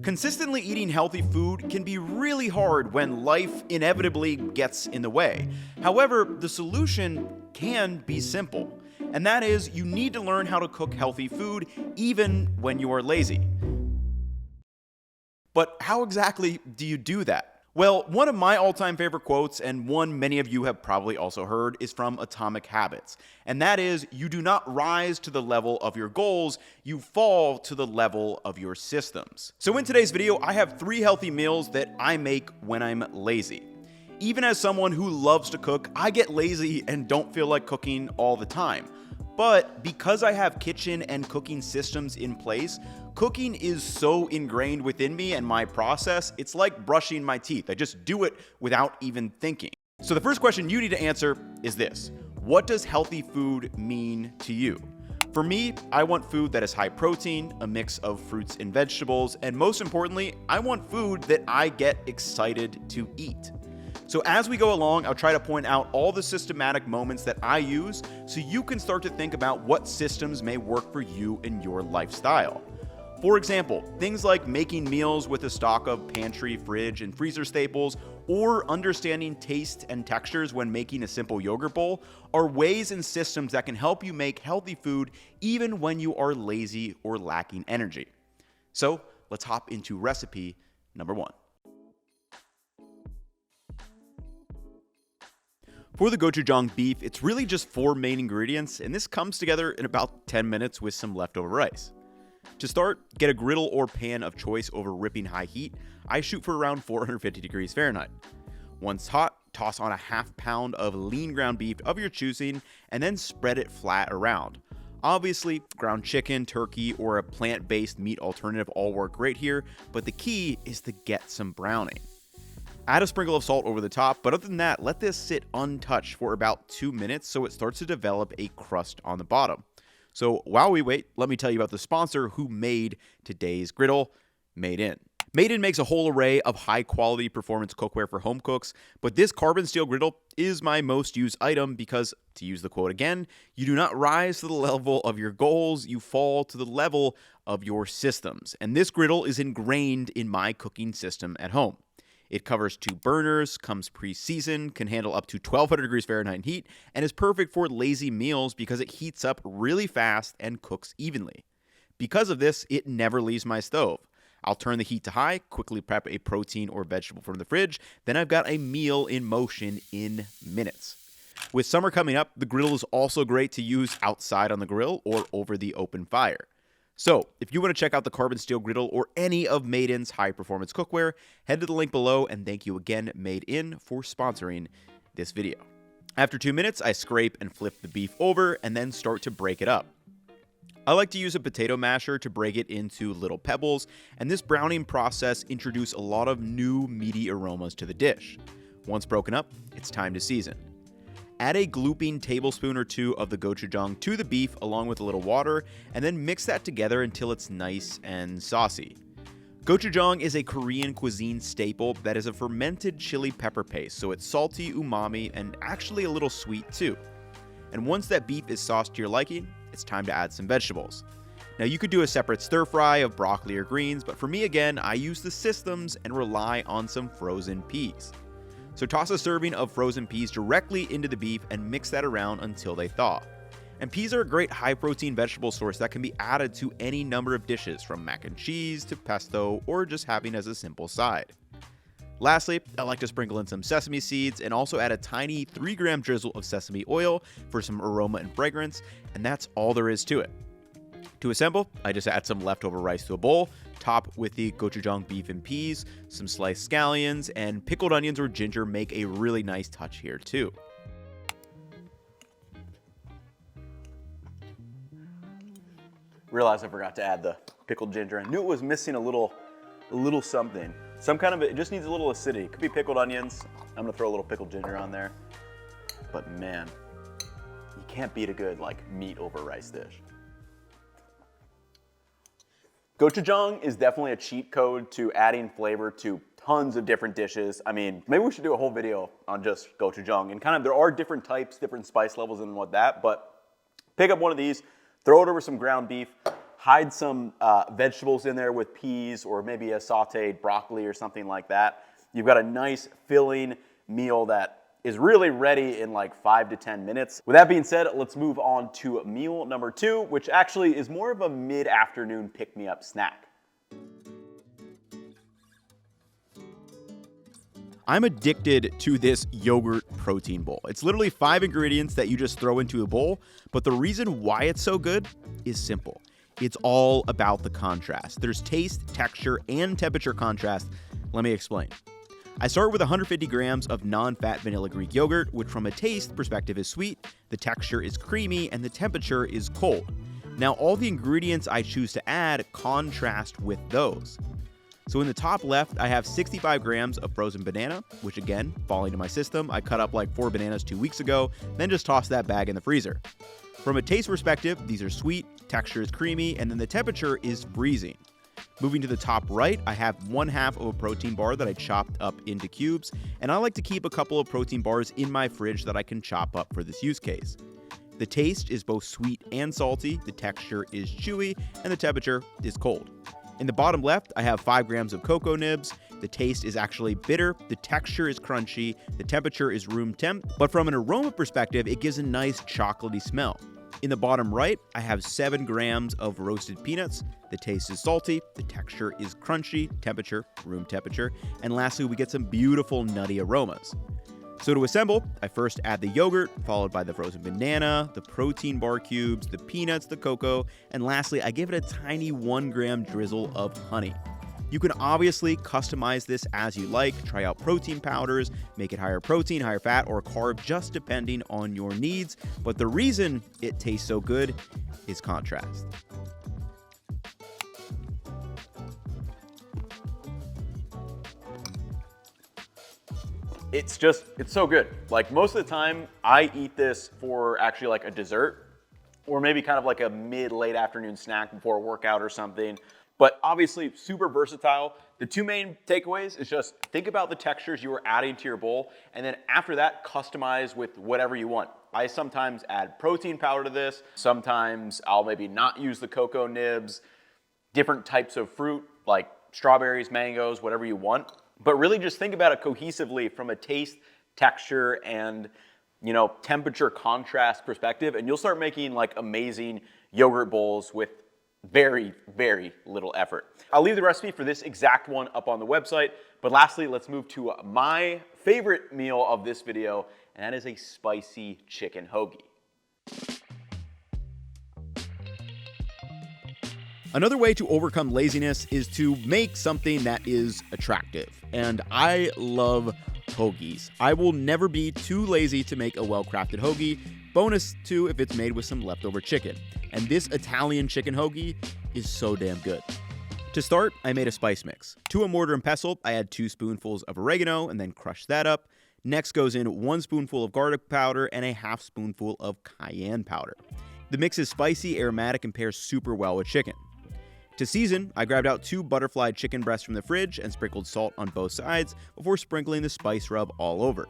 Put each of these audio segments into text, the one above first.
Consistently eating healthy food can be really hard when life inevitably gets in the way. However, the solution can be simple, and that is you need to learn how to cook healthy food even when you are lazy. But how exactly do you do that? Well, one of my all-time favorite quotes, and one many of you have probably also heard, is from Atomic Habits. And that is, you do not rise to the level of your goals, you fall to the level of your systems. So in today's video, I have 3 healthy meals that I make when I'm lazy. Even as someone who loves to cook, I get lazy and don't feel like cooking all the time. But because I have kitchen and cooking systems in place, cooking is so ingrained within me and my process, it's like brushing my teeth. I just do it without even thinking. So the first question you need to answer is this: what does healthy food mean to you? For me, I want food that is high protein, a mix of fruits and vegetables, and most importantly, I want food that I get excited to eat. So as we go along, I'll try to point out all the systematic moments that I use so you can start to think about what systems may work for you and your lifestyle. For example, things like making meals with a stock of pantry, fridge, and freezer staples, or understanding taste and textures when making a simple yogurt bowl are ways and systems that can help you make healthy food even when you are lazy or lacking energy. So let's hop into recipe number 1. For the gochujang beef, it's really just 4 main ingredients, and this comes together in about 10 minutes with some leftover rice. To start, get a griddle or pan of choice over ripping high heat. I shoot for around 450 degrees Fahrenheit. Once hot, toss on a half pound of lean ground beef of your choosing, and then spread it flat around. Obviously, ground chicken, turkey, or a plant-based meat alternative all work great here, but the key is to get some browning. Add a sprinkle of salt over the top, but other than that, let this sit untouched for about 2 minutes so it starts to develop a crust on the bottom. So while we wait, let me tell you about the sponsor who made today's griddle, Made In. Made In makes a whole array of high-quality performance cookware for home cooks, but this carbon steel griddle is my most used item because, to use the quote again, you do not rise to the level of your goals, you fall to the level of your systems. And this griddle is ingrained in my cooking system at home. It covers 2 burners, comes pre-seasoned, can handle up to 1200 degrees Fahrenheit in heat, and is perfect for lazy meals because it heats up really fast and cooks evenly. Because of this, it never leaves my stove. I'll turn the heat to high, quickly prep a protein or vegetable from the fridge, then I've got a meal in motion in minutes. With summer coming up, the griddle is also great to use outside on the grill or over the open fire. So, if you want to check out the carbon steel griddle or any of Made In's high-performance cookware, head to the link below, and thank you again, Made In, for sponsoring this video. After 2 minutes, I scrape and flip the beef over and then start to break it up. I like to use a potato masher to break it into little pebbles, and this browning process introduces a lot of new meaty aromas to the dish. Once broken up, it's time to season. Add a glooping tablespoon or 2 of the gochujang to the beef along with a little water, and then mix that together until it's nice and saucy. Gochujang is a Korean cuisine staple that is a fermented chili pepper paste, so it's salty, umami, and actually a little sweet too. And once that beef is sauced to your liking, it's time to add some vegetables. Now you could do a separate stir fry of broccoli or greens, but for me again, I use the systems and rely on some frozen peas. So toss a serving of frozen peas directly into the beef and mix that around until they thaw. And peas are a great high-protein vegetable source that can be added to any number of dishes, from mac and cheese to pesto or just having as a simple side. Lastly, I like to sprinkle in some sesame seeds and also add a tiny 3-gram drizzle of sesame oil for some aroma and fragrance, and that's all there is to it. To assemble, I just add some leftover rice to a bowl, top with the gochujang beef and peas, some sliced scallions, and pickled onions or ginger make a really nice touch here too. Realized I forgot to add the pickled ginger. I knew it was missing a little something. Some kind of, it just needs a little acidity. Could be pickled onions. I'm gonna throw a little pickled ginger on there. But man, you can't beat a good meat over rice dish. Gochujang is definitely a cheat code to adding flavor to tons of different dishes. I mean, maybe we should do a whole video on just gochujang, and kind of there are different types, different spice levels and what that, but pick up one of these, throw it over some ground beef, hide some vegetables in there with peas or maybe a sauteed broccoli or something like that. You've got a nice filling meal that is really ready in like 5 to 10 minutes. With that being said, let's move on to meal number 2, which actually is more of a mid-afternoon pick-me-up snack. I'm addicted to this yogurt protein bowl. It's literally 5 ingredients that you just throw into a bowl, but the reason why it's so good is simple. It's all about the contrast. There's taste, texture, and temperature contrast. Let me explain. I start with 150 grams of non-fat vanilla Greek yogurt, which from a taste perspective is sweet, the texture is creamy, and the temperature is cold. Now, all the ingredients I choose to add contrast with those. So in the top left, I have 65 grams of frozen banana, which again, falling to my system. I cut up like 4 bananas 2 weeks ago, then just tossed that bag in the freezer. From a taste perspective, these are sweet, texture is creamy, and then the temperature is freezing. Moving to the top right, I have 1/2 of a protein bar that I chopped up into cubes, and I like to keep a couple of protein bars in my fridge that I can chop up for this use case. The taste is both sweet and salty, the texture is chewy, and the temperature is cold. In the bottom left, I have 5 grams of cocoa nibs. The taste is actually bitter, the texture is crunchy, the temperature is room temp, but from an aroma perspective, it gives a nice chocolatey smell. In the bottom right, I have 7 grams of roasted peanuts. The taste is salty, the texture is crunchy, temperature, room temperature, and lastly, we get some beautiful nutty aromas. So to assemble, I first add the yogurt, followed by the frozen banana, the protein bar cubes, the peanuts, the cocoa, and lastly, I give it a tiny 1 gram drizzle of honey. You can obviously customize this as you like, try out protein powders, make it higher protein, higher fat, or carb, just depending on your needs, but the reason it tastes so good is contrast. It's so good. Like most of the time, I eat this for actually like a dessert, or maybe kind of like a mid-late afternoon snack before a workout or something. But obviously super versatile. The 2 main takeaways is just think about the textures you are adding to your bowl, and then after that, customize with whatever you want. I sometimes add protein powder to this. Sometimes I'll maybe not use the cocoa nibs, different types of fruit like strawberries, mangoes, whatever you want. But really just think about it cohesively from a taste, texture, and temperature contrast perspective, and you'll start making like amazing yogurt bowls with very, very little effort. I'll leave the recipe for this exact one up on the website, but lastly, let's move to my favorite meal of this video, and that is a spicy chicken hoagie. Another way to overcome laziness is to make something that is attractive, and I love hoagies. I will never be too lazy to make a well-crafted hoagie, bonus too if it's made with some leftover chicken. And this Italian chicken hoagie is so damn good. To start, I made a spice mix. To a mortar and pestle, I add 2 spoonfuls of oregano and then crush that up. Next goes in 1 spoonful of garlic powder and a 1/2 spoonful of cayenne powder. The mix is spicy, aromatic, and pairs super well with chicken. To season, I grabbed out 2 butterfly chicken breasts from the fridge and sprinkled salt on both sides before sprinkling the spice rub all over.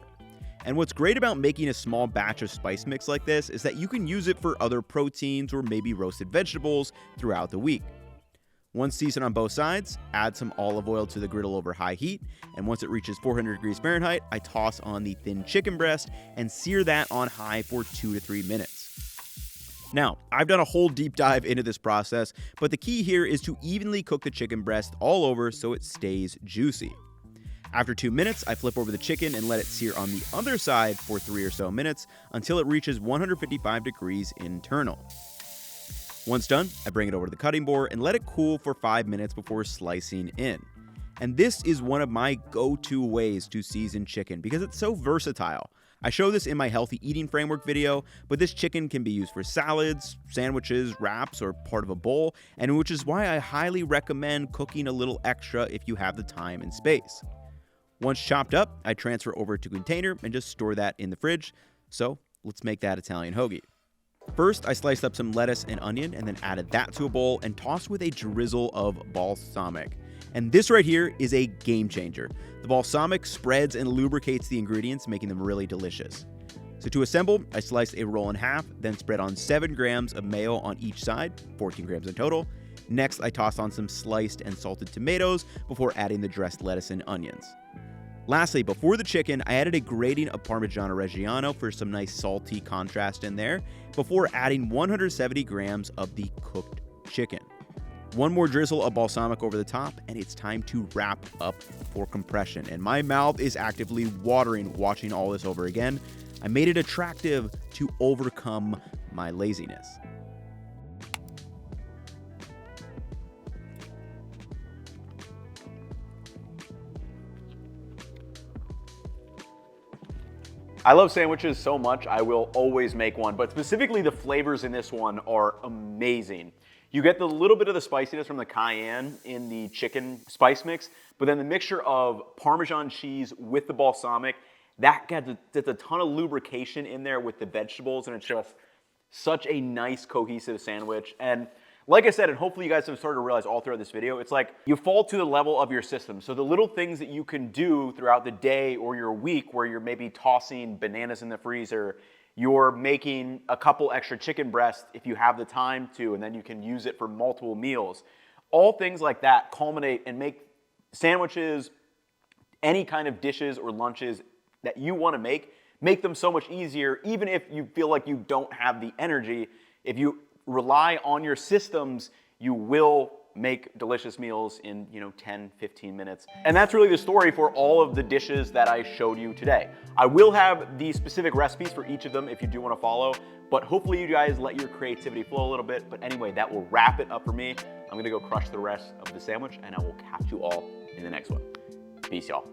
And what's great about making a small batch of spice mix like this is that you can use it for other proteins or maybe roasted vegetables throughout the week. Once seasoned on both sides, add some olive oil to the griddle over high heat, and once it reaches 400 degrees Fahrenheit, I toss on the thin chicken breast and sear that on high for 2 to 3 minutes. Now, I've done a whole deep dive into this process, but the key here is to evenly cook the chicken breast all over so it stays juicy. After 2 minutes, I flip over the chicken and let it sear on the other side for 3 or so minutes until it reaches 155 degrees internal. Once done, I bring it over to the cutting board and let it cool for 5 minutes before slicing in. And this is one of my go-to ways to season chicken because it's so versatile. I show this in my healthy eating framework video, but this chicken can be used for salads, sandwiches, wraps, or part of a bowl, and which is why I highly recommend cooking a little extra if you have the time and space. Once chopped up, I transfer over to a container and just store that in the fridge. So let's make that Italian hoagie. First, I sliced up some lettuce and onion and then added that to a bowl and tossed with a drizzle of balsamic. And this right here is a game changer. The balsamic spreads and lubricates the ingredients, making them really delicious. So to assemble, I sliced a roll in half, then spread on 7 grams of mayo on each side, 14 grams in total. Next, I toss on some sliced and salted tomatoes before adding the dressed lettuce and onions. Lastly, before the chicken, I added a grating of Parmigiano Reggiano for some nice salty contrast in there, before adding 170 grams of the cooked chicken. One more drizzle of balsamic over the top, and it's time to wrap up for compression. And my mouth is actively watering watching all this over again. I made it attractive to overcome my laziness. I love sandwiches so much, I will always make one, but specifically the flavors in this one are amazing. You get the little bit of the spiciness from the cayenne in the chicken spice mix, but then the mixture of Parmesan cheese with the balsamic, that gets a ton of lubrication in there with the vegetables, and it's just such a nice cohesive sandwich. And like I said, and hopefully you guys have started to realize all throughout this video, it's like you fall to the level of your system. So the little things that you can do throughout the day or your week where you're maybe tossing bananas in the freezer, you're making a couple extra chicken breasts if you have the time to, and then you can use it for multiple meals. All things like that culminate and make sandwiches, any kind of dishes or lunches that you want to make them so much easier, even if you feel like you don't have the energy. If you rely on your systems, you will make delicious meals in 10, 15 minutes. And that's really the story for all of the dishes that I showed you today. I will have the specific recipes for each of them if you do want to follow, but hopefully you guys let your creativity flow a little bit. But anyway, that will wrap it up for me. I'm gonna go crush the rest of the sandwich, and I will catch you all in the next one. Peace, y'all.